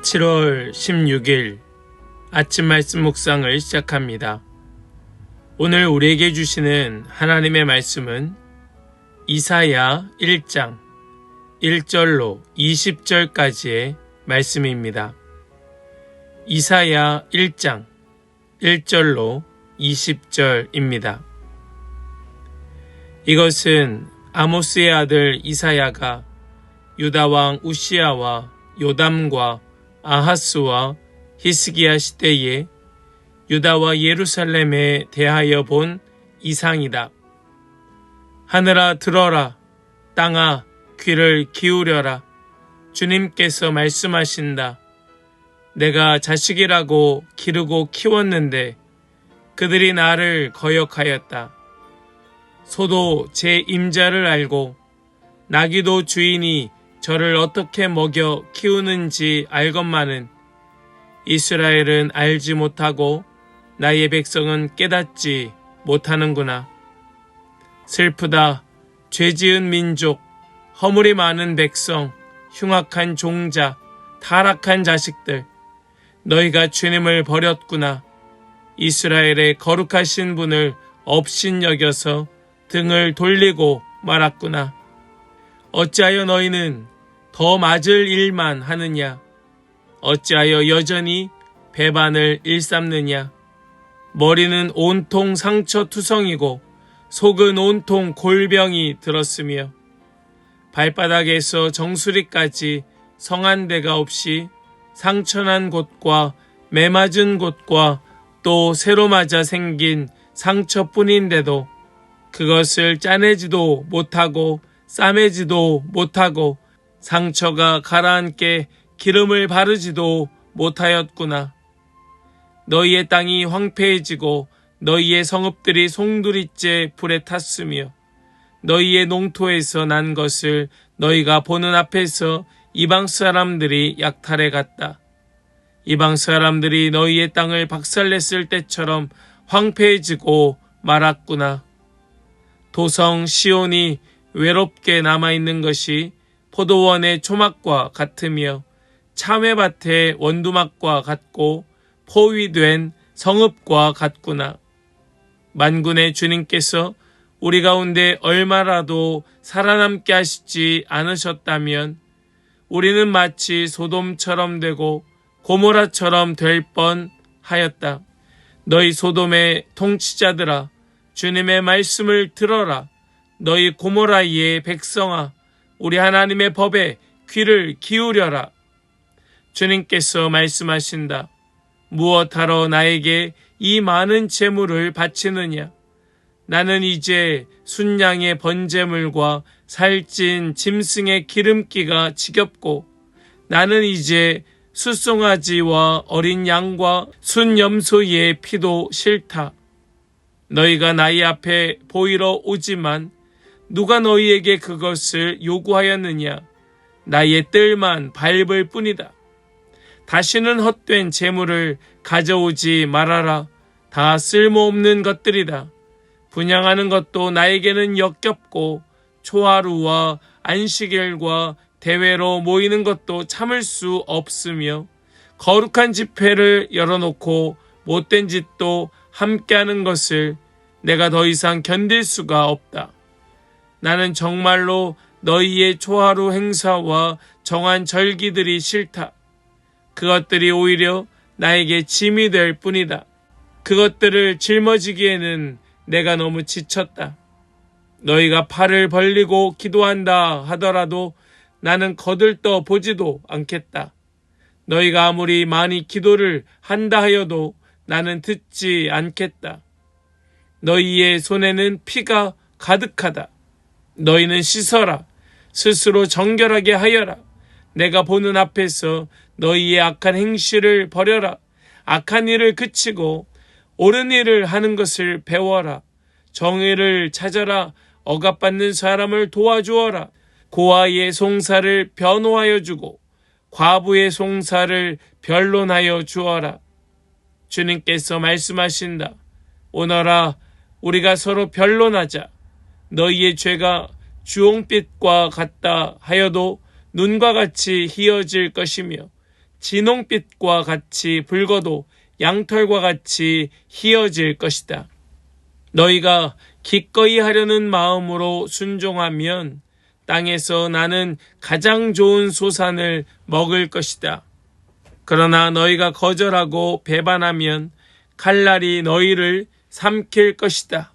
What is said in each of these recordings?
7월 16일 아침 말씀 묵상을 시작합니다. 오늘 우리에게 주시는 하나님의 말씀은 이사야 1장 1절로 20절까지의 말씀입니다. 이사야 1장 1절로 20절입니다. 이것은 아모스의 아들 이사야가 유다왕 우시야와 요담과 아하스와 히스기야 시대에 유다와 예루살렘에 대하여 본 이상이다. 하늘아 들어라, 땅아 귀를 기울여라. 주님께서 말씀하신다. 내가 자식이라고 기르고 키웠는데 그들이 나를 거역하였다. 소도 제 임자를 알고 나귀도 주인이 저를 어떻게 먹여 키우는지 알건만은 이스라엘은 알지 못하고 나의 백성은 깨닫지 못하는구나. 슬프다. 죄지은 민족, 허물이 많은 백성, 흉악한 종자, 타락한 자식들. 너희가 주님을 버렸구나. 이스라엘의 거룩하신 분을 업신여겨서 등을 돌리고 말았구나. 어찌하여 너희는 더 맞을 일만 하느냐? 어찌하여 여전히 배반을 일삼느냐? 머리는 온통 상처투성이고 속은 온통 골병이 들었으며 발바닥에서 정수리까지 성한 데가 없이 상처난 곳과 매맞은 곳과 또 새로 맞아 생긴 상처뿐인데도 그것을 짜내지도 못하고 싸매지도 못하고 상처가 가라앉게 기름을 바르지도 못하였구나. 너희의 땅이 황폐해지고 너희의 성읍들이 송두리째 불에 탔으며 너희의 농토에서 난 것을 너희가 보는 앞에서 이방 사람들이 약탈해 갔다. 이방 사람들이 너희의 땅을 박살냈을 때처럼 황폐해지고 말았구나. 도성 시온이 외롭게 남아있는 것이 포도원의 초막과 같으며 참외밭의 원두막과 같고 포위된 성읍과 같구나. 만군의 주님께서 우리 가운데 얼마라도 살아남게 하시지 않으셨다면 우리는 마치 소돔처럼 되고 고모라처럼 될 뻔하였다. 너희 소돔의 통치자들아, 주님의 말씀을 들어라. 너희 고모라의 백성아, 우리 하나님의 법에 귀를 기울여라. 주님께서 말씀하신다. 무엇하러 나에게 이 많은 재물을 바치느냐? 나는 이제 순양의 번제물과 살찐 짐승의 기름기가 지겹고 나는 이제 숫송아지와 어린 양과 순염소의 피도 싫다. 너희가 나의 앞에 보이러 오지만 누가 너희에게 그것을 요구하였느냐? 나의 뜰만 밟을 뿐이다. 다시는 헛된 재물을 가져오지 말아라. 다 쓸모없는 것들이다. 분양하는 것도 나에게는 역겹고 초하루와 안식일과 대회로 모이는 것도 참을 수 없으며 거룩한 집회를 열어놓고 못된 짓도 함께하는 것을 내가 더 이상 견딜 수가 없다. 나는 정말로 너희의 초하루 행사와 정한 절기들이 싫다. 그것들이 오히려 나에게 짐이 될 뿐이다. 그것들을 짊어지기에는 내가 너무 지쳤다. 너희가 팔을 벌리고 기도한다 하더라도 나는 거들떠 보지도 않겠다. 너희가 아무리 많이 기도를 한다 하여도 나는 듣지 않겠다. 너희의 손에는 피가 가득하다. 너희는 씻어라. 스스로 정결하게 하여라. 내가 보는 앞에서 너희의 악한 행실을 버려라. 악한 일을 그치고 옳은 일을 하는 것을 배워라. 정의를 찾아라. 억압받는 사람을 도와주어라. 고아의 송사를 변호하여 주고 과부의 송사를 변론하여 주어라. 주님께서 말씀하신다. 오너라, 우리가 서로 변론하자. 너희의 죄가 주홍빛과 같다 하여도 눈과 같이 희어질 것이며 진홍빛과 같이 붉어도 양털과 같이 희어질 것이다. 너희가 기꺼이 하려는 마음으로 순종하면 땅에서 나는 가장 좋은 소산을 먹을 것이다. 그러나 너희가 거절하고 배반하면 칼날이 너희를 삼킬 것이다.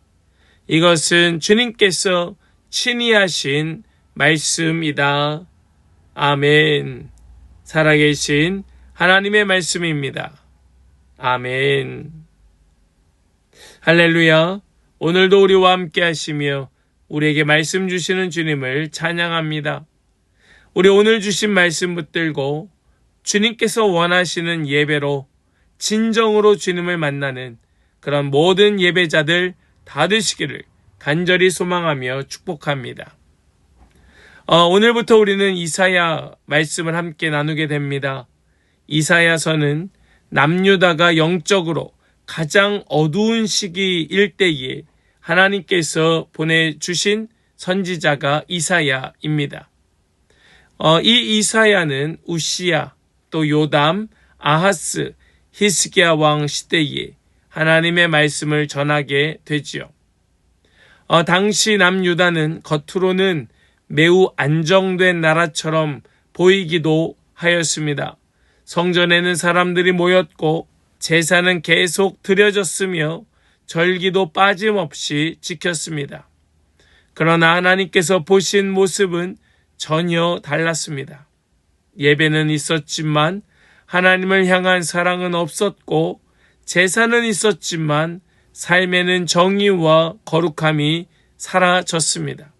이것은 주님께서 친히 하신 말씀이다. 아멘. 살아계신 하나님의 말씀입니다. 아멘. 할렐루야. 오늘도 우리와 함께 하시며 우리에게 말씀 주시는 주님을 찬양합니다. 우리 오늘 주신 말씀 붙들고 주님께서 원하시는 예배로 진정으로 주님을 만나는 그런 모든 예배자들 다 되시기를 간절히 소망하며 축복합니다. 오늘부터 우리는 이사야 말씀을 함께 나누게 됩니다. 이사야서는 남유다가 영적으로 가장 어두운 시기일 때에 하나님께서 보내주신 선지자가 이사야입니다. 이 이사야는 우시야, 또 요담, 아하스, 히스기야 왕 시대에 하나님의 말씀을 전하게 되지요. 당시 남유다는 겉으로는 매우 안정된 나라처럼 보이기도 하였습니다. 성전에는 사람들이 모였고 제사는 계속 드려졌으며 절기도 빠짐없이 지켰습니다. 그러나 하나님께서 보신 모습은 전혀 달랐습니다. 예배는 있었지만 하나님을 향한 사랑은 없었고 제사는 있었지만 삶에는 정의와 거룩함이 사라졌습니다.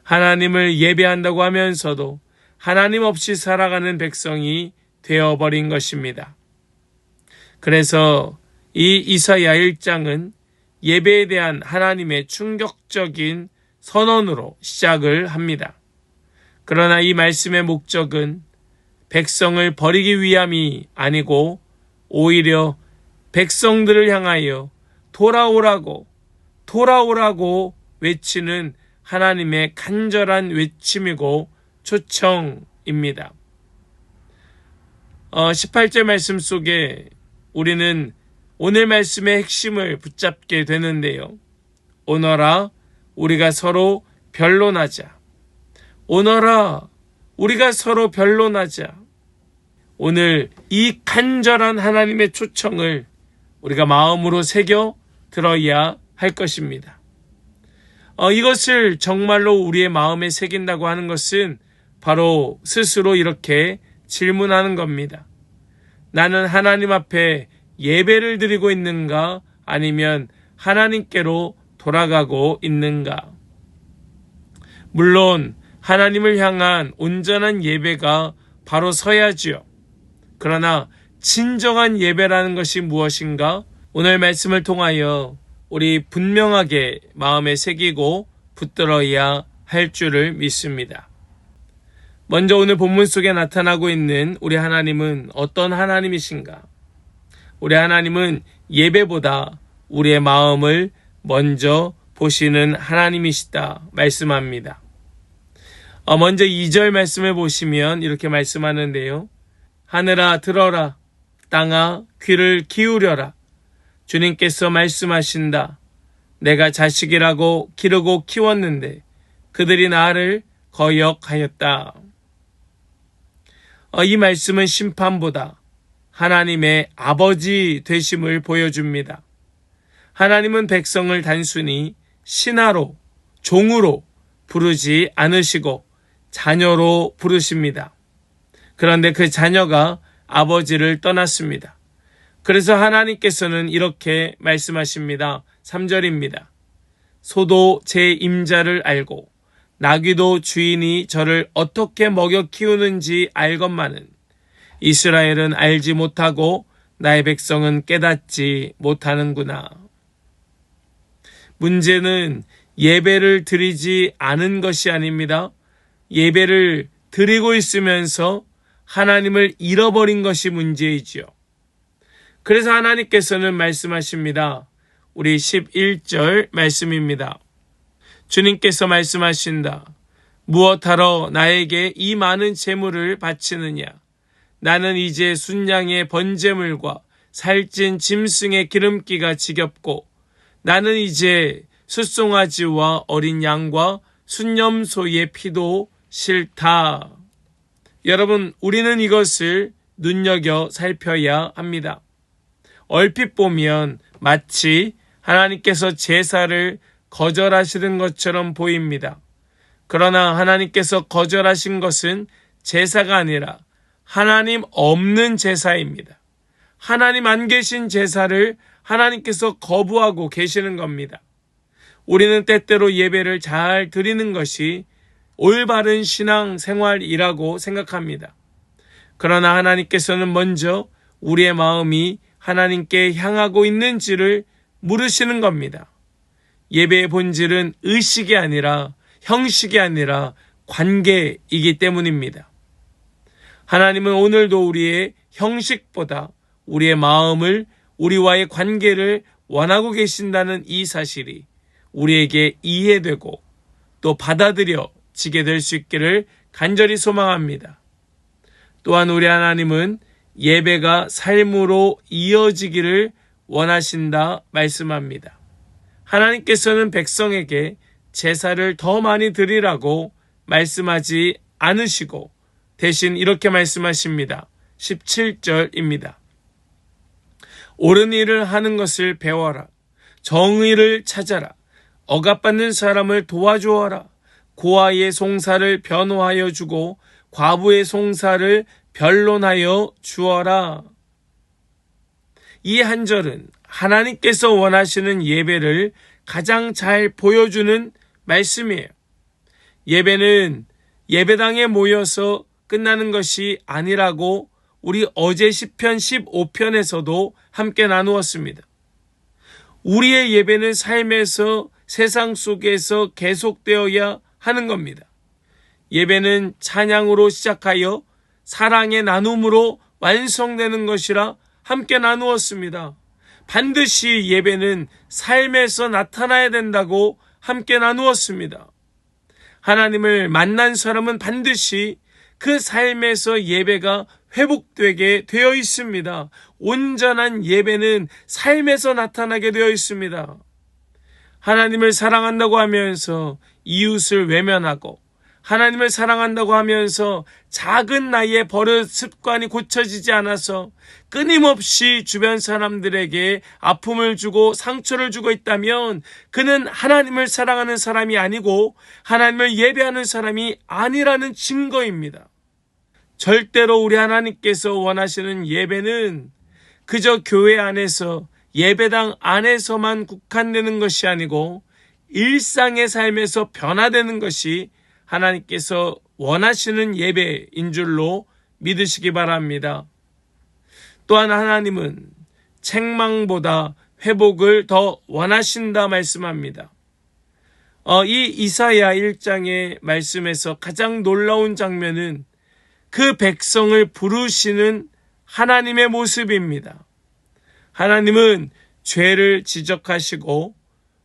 하나님을 예배한다고 하면서도 하나님 없이 살아가는 백성이 되어버린 것입니다. 그래서 이 이사야 1장은 예배에 대한 하나님의 충격적인 선언으로 시작을 합니다. 그러나 이 말씀의 목적은 백성을 버리기 위함이 아니고 오히려 백성들을 향하여 돌아오라고 외치는 하나님의 간절한 외침이고 초청입니다. 18절 말씀 속에 우리는 오늘 말씀의 핵심을 붙잡게 되는데요. 오너라 우리가 서로 변론하자. 오너라 우리가 서로 변론하자. 오늘 이 간절한 하나님의 초청을 우리가 마음으로 새겨 들어야 할 것입니다. 이것을 정말로 우리의 마음에 새긴다고 하는 것은 바로 스스로 이렇게 질문하는 겁니다. 나는 하나님 앞에 예배를 드리고 있는가? 아니면 하나님께로 돌아가고 있는가? 물론 하나님을 향한 온전한 예배가 바로 서야지요. 그러나 진정한 예배라는 것이 무엇인가? 오늘 말씀을 통하여 우리 분명하게 마음에 새기고 붙들어야 할 줄을 믿습니다. 먼저 오늘 본문 속에 나타나고 있는 우리 하나님은 어떤 하나님이신가? 우리 하나님은 예배보다 우리의 마음을 먼저 보시는 하나님이시다 말씀합니다. 먼저 2절 말씀을 보시면 이렇게 말씀하는데요. 하늘아 들어라, 땅아 귀를 기울여라. 주님께서 말씀하신다. 내가 자식이라고 기르고 키웠는데 그들이 나를 거역하였다. 이 말씀은 심판보다 하나님의 아버지 되심을 보여줍니다. 하나님은 백성을 단순히 신하로, 종으로 부르지 않으시고 자녀로 부르십니다. 그런데 그 자녀가 아버지를 떠났습니다. 그래서 하나님께서는 이렇게 말씀하십니다. 3절입니다. 소도 제 임자를 알고 나귀도 주인이 저를 어떻게 먹여 키우는지 알건만은 이스라엘은 알지 못하고 나의 백성은 깨닫지 못하는구나. 문제는 예배를 드리지 않은 것이 아닙니다. 예배를 드리고 있으면서 하나님을 잃어버린 것이 문제이지요. 그래서 하나님께서는 말씀하십니다. 우리 11절 말씀입니다. 주님께서 말씀하신다. 무엇하러 나에게 이 많은 재물을 바치느냐? 나는 이제 순양의 번제물과 살찐 짐승의 기름기가 지겹고 나는 이제 숫송아지와 어린 양과 순염소의 피도 싫다. 여러분, 우리는 이것을 눈여겨 살펴야 합니다. 얼핏 보면 마치 하나님께서 제사를 거절하시는 것처럼 보입니다. 그러나 하나님께서 거절하신 것은 제사가 아니라 하나님 없는 제사입니다. 하나님 안 계신 제사를 하나님께서 거부하고 계시는 겁니다. 우리는 때때로 예배를 잘 드리는 것이 올바른 신앙 생활이라고 생각합니다. 그러나 하나님께서는 먼저 우리의 마음이 하나님께 향하고 있는지를 물으시는 겁니다. 예배의 본질은 의식이 아니라 형식이 아니라 관계이기 때문입니다. 하나님은 오늘도 우리의 형식보다 우리의 마음을, 우리와의 관계를 원하고 계신다는 이 사실이 우리에게 이해되고 또 받아들여지게 될 수 있기를 간절히 소망합니다. 또한 우리 하나님은 예배가 삶으로 이어지기를 원하신다 말씀합니다. 하나님께서는 백성에게 제사를 더 많이 드리라고 말씀하지 않으시고 대신 이렇게 말씀하십니다. 17절입니다. 옳은 일을 하는 것을 배워라. 정의를 찾아라. 억압받는 사람을 도와주어라. 고아의 송사를 변호하여 주고 과부의 송사를 변론하여 주어라. 이 한 절은 하나님께서 원하시는 예배를 가장 잘 보여주는 말씀이에요. 예배는 예배당에 모여서 끝나는 것이 아니라고 우리 어제 시편 15편에서도 함께 나누었습니다. 우리의 예배는 삶에서 세상 속에서 계속되어야 하는 겁니다. 예배는 찬양으로 시작하여 사랑의 나눔으로 완성되는 것이라 함께 나누었습니다. 반드시 예배는 삶에서 나타나야 된다고 함께 나누었습니다. 하나님을 만난 사람은 반드시 그 삶에서 예배가 회복되게 되어 있습니다. 온전한 예배는 삶에서 나타나게 되어 있습니다. 하나님을 사랑한다고 하면서 이웃을 외면하고 하나님을 사랑한다고 하면서 작은 나이에 버릇 습관이 고쳐지지 않아서 끊임없이 주변 사람들에게 아픔을 주고 상처를 주고 있다면 그는 하나님을 사랑하는 사람이 아니고 하나님을 예배하는 사람이 아니라는 증거입니다. 절대로 우리 하나님께서 원하시는 예배는 그저 교회 안에서 예배당 안에서만 국한되는 것이 아니고 일상의 삶에서 변화되는 것이 하나님께서 원하시는 예배인 줄로 믿으시기 바랍니다. 또한 하나님은 책망보다 회복을 더 원하신다 말씀합니다. 이 이사야 1장의 말씀에서 가장 놀라운 장면은 그 백성을 부르시는 하나님의 모습입니다. 하나님은 죄를 지적하시고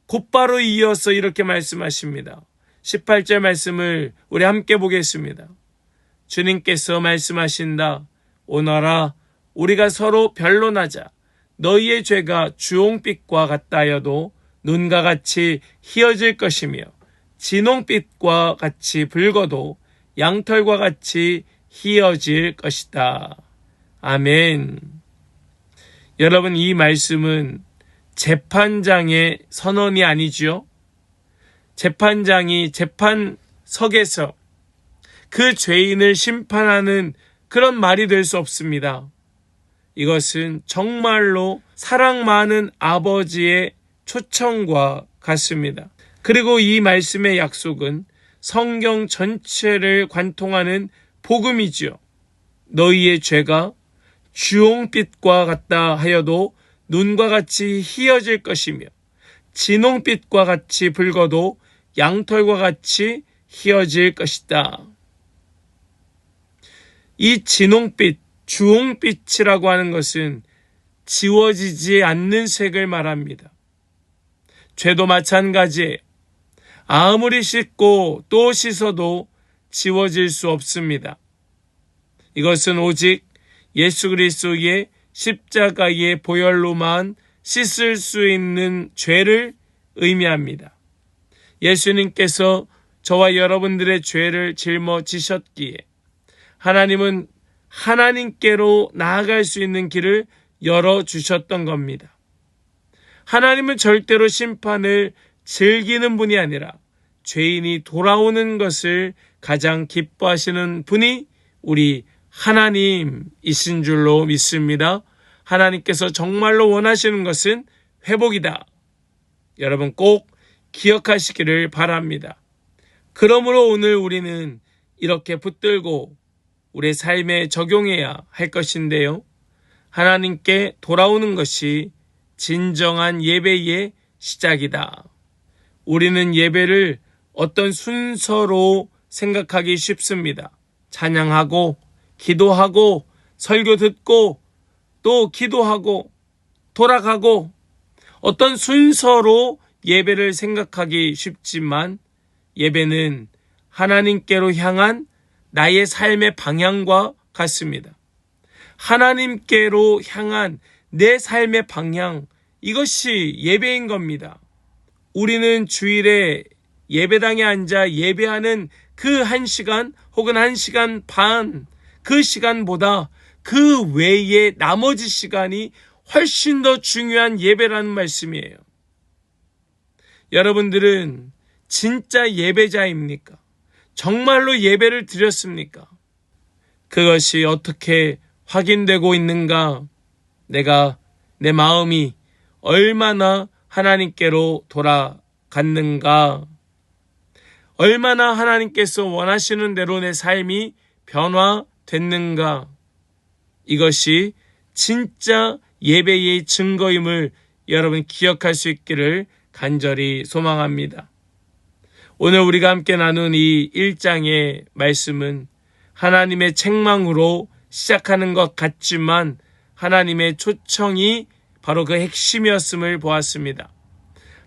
곧바로 이어서 이렇게 말씀하십니다. 18절 말씀을 우리 함께 보겠습니다. 주님께서 말씀하신다. 오너라 우리가 서로 변론하자. 너희의 죄가 주홍빛과 같다 하여도 눈과 같이 희어질 것이며 진홍빛과 같이 붉어도 양털과 같이 희어질 것이다. 아멘. 여러분, 이 말씀은 재판장의 선언이 아니지요. 재판장이 재판석에서 그 죄인을 심판하는 그런 말이 될 수 없습니다. 이것은 정말로 사랑 많은 아버지의 초청과 같습니다. 그리고 이 말씀의 약속은 성경 전체를 관통하는 복음이지요. 너희의 죄가 주홍빛과 같다 하여도 눈과 같이 희어질 것이며 진홍빛과 같이 붉어도 양털과 같이 희어질 것이다. 이 진홍빛, 주홍빛이라고 하는 것은 지워지지 않는 색을 말합니다. 죄도 마찬가지예요. 아무리 씻고 또 씻어도 지워질 수 없습니다. 이것은 오직 예수 그리스도의 십자가의 보혈로만 씻을 수 있는 죄를 의미합니다. 예수님께서 저와 여러분들의 죄를 짊어지셨기에 하나님은 하나님께로 나아갈 수 있는 길을 열어주셨던 겁니다. 하나님은 절대로 심판을 즐기는 분이 아니라 죄인이 돌아오는 것을 가장 기뻐하시는 분이 우리 하나님이신 줄로 믿습니다. 하나님께서 정말로 원하시는 것은 회복이다. 여러분 꼭 기억하시기를 바랍니다. 그러므로 오늘 우리는 이렇게 붙들고 우리의 삶에 적용해야 할 것인데요. 하나님께 돌아오는 것이 진정한 예배의 시작이다. 우리는 예배를 어떤 순서로 생각하기 쉽습니다. 찬양하고 기도하고 설교 듣고 또 기도하고 돌아가고 어떤 순서로 예배를 생각하기 쉽지만 예배는 하나님께로 향한 나의 삶의 방향과 같습니다. 하나님께로 향한 내 삶의 방향, 이것이 예배인 겁니다. 우리는 주일에 예배당에 앉아 예배하는 그 1시간 혹은 1시간 반, 그 시간보다 그 외에 나머지 시간이 훨씬 더 중요한 예배라는 말씀이에요. 여러분들은 진짜 예배자입니까? 정말로 예배를 드렸습니까? 그것이 어떻게 확인되고 있는가? 내 마음이 얼마나 하나님께로 돌아갔는가? 얼마나 하나님께서 원하시는 대로 내 삶이 변화됐는가? 이것이 진짜 예배의 증거임을 여러분 기억할 수 있기를 간절히 소망합니다. 오늘 우리가 함께 나눈 이 1장의 말씀은 하나님의 책망으로 시작하는 것 같지만 하나님의 초청이 바로 그 핵심이었음을 보았습니다.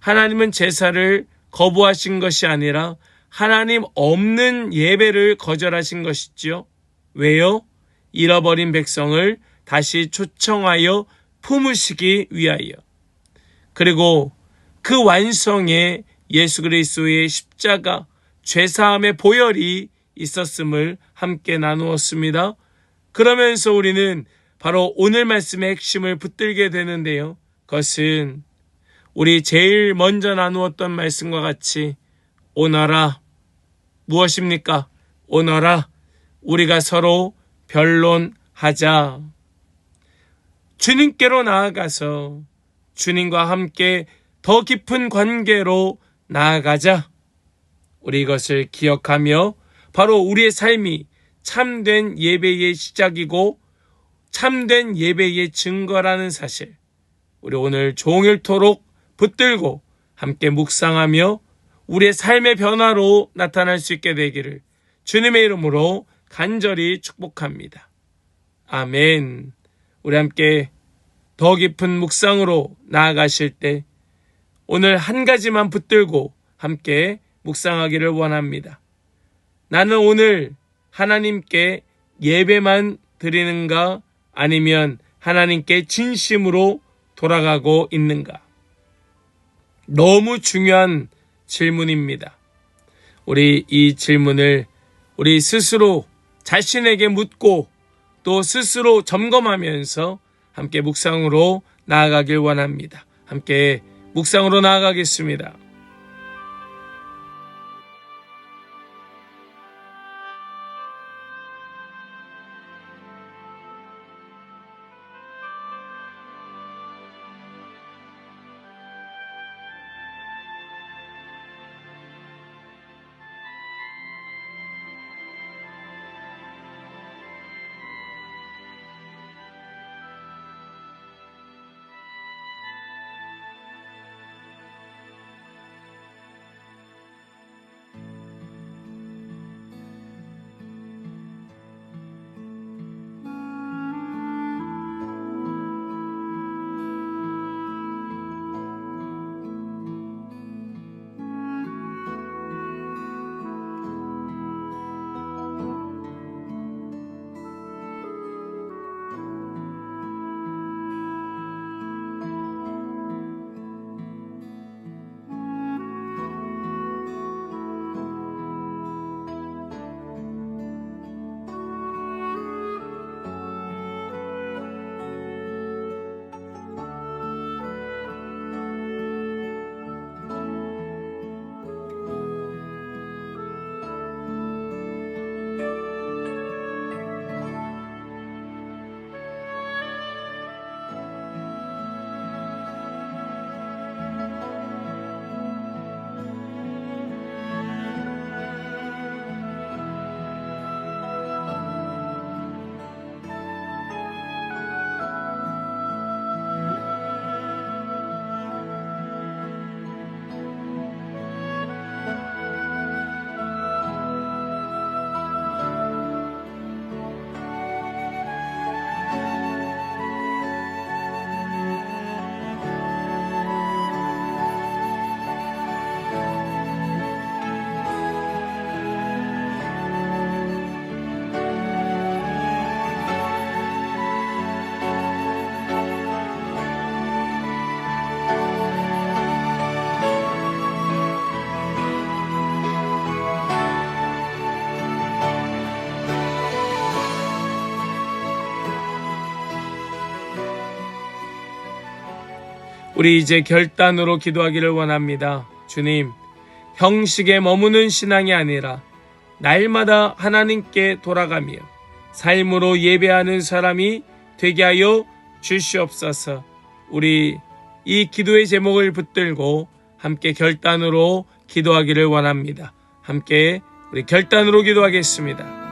하나님은 제사를 거부하신 것이 아니라 하나님 없는 예배를 거절하신 것이지요. 왜요? 잃어버린 백성을 다시 초청하여 품으시기 위하여. 그리고 그 완성에 예수 그리스도의 십자가 죄사함의 보혈이 있었음을 함께 나누었습니다. 그러면서 우리는 바로 오늘 말씀의 핵심을 붙들게 되는데요. 그것은 우리 제일 먼저 나누었던 말씀과 같이 오너라. 무엇입니까? 오너라. 우리가 서로 변론하자. 주님께로 나아가서 주님과 함께 더 깊은 관계로 나아가자. 우리 이것을 기억하며 바로 우리의 삶이 참된 예배의 시작이고 참된 예배의 증거라는 사실, 우리 오늘 종일토록 붙들고 함께 묵상하며 우리의 삶의 변화로 나타날 수 있게 되기를 주님의 이름으로 간절히 축복합니다. 아멘. 우리 함께 더 깊은 묵상으로 나아가실 때 오늘 한 가지만 붙들고 함께 묵상하기를 원합니다. 나는 오늘 하나님께 예배만 드리는가 아니면 하나님께 진심으로 돌아가고 있는가? 너무 중요한 질문입니다. 우리 이 질문을 우리 스스로 자신에게 묻고 또 스스로 점검하면서 함께 묵상으로 나아가길 원합니다. 함께 묵상으로 나아가겠습니다. 우리 이제 결단으로 기도하기를 원합니다. 주님, 형식에 머무는 신앙이 아니라 날마다 하나님께 돌아가며 삶으로 예배하는 사람이 되게 하여 주시옵소서. 우리 이 기도의 제목을 붙들고 함께 결단으로 기도하기를 원합니다. 함께 우리 결단으로 기도하겠습니다.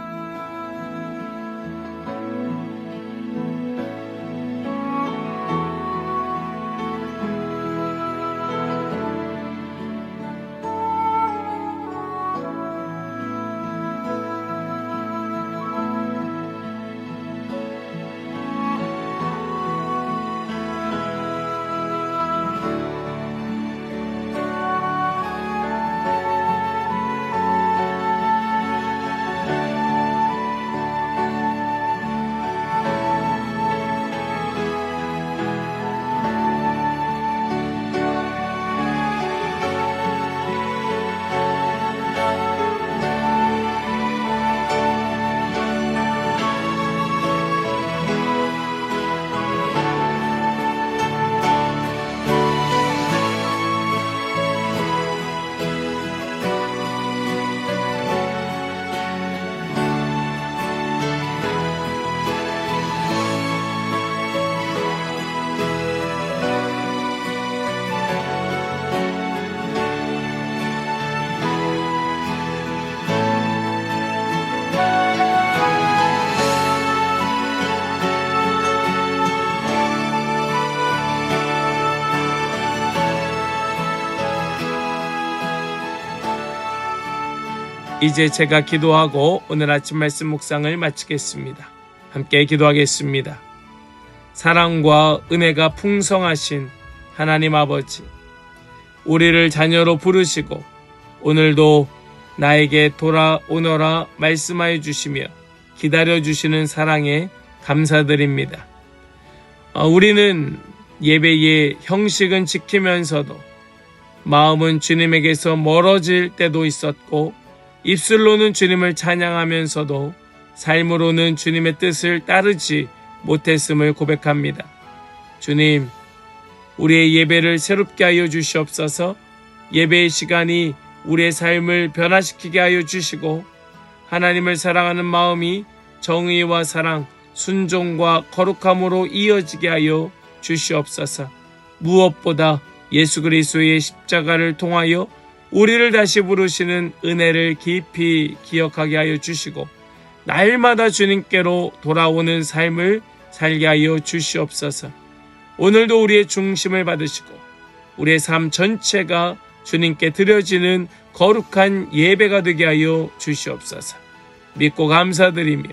이제 제가 기도하고 오늘 아침 말씀 묵상을 마치겠습니다. 함께 기도하겠습니다. 사랑과 은혜가 풍성하신 하나님 아버지, 우리를 자녀로 부르시고 오늘도 나에게 돌아오너라 말씀하여 주시며 기다려주시는 사랑에 감사드립니다. 우리는 예배의 형식은 지키면서도 마음은 주님에게서 멀어질 때도 있었고, 입술로는 주님을 찬양하면서도 삶으로는 주님의 뜻을 따르지 못했음을 고백합니다. 주님, 우리의 예배를 새롭게 하여 주시옵소서. 예배의 시간이 우리의 삶을 변화시키게 하여 주시고, 하나님을 사랑하는 마음이 정의와 사랑, 순종과 거룩함으로 이어지게 하여 주시옵소서. 무엇보다 예수 그리스도의 십자가를 통하여 우리를 다시 부르시는 은혜를 깊이 기억하게 하여 주시고, 날마다 주님께로 돌아오는 삶을 살게 하여 주시옵소서. 오늘도 우리의 중심을 받으시고 우리의 삶 전체가 주님께 드려지는 거룩한 예배가 되게 하여 주시옵소서. 믿고 감사드리며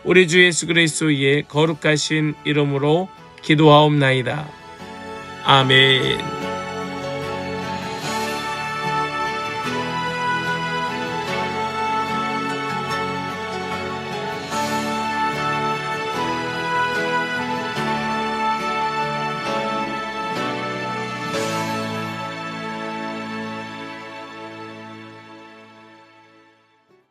우리 주 예수 그리스도의 거룩하신 이름으로 기도하옵나이다. 아멘.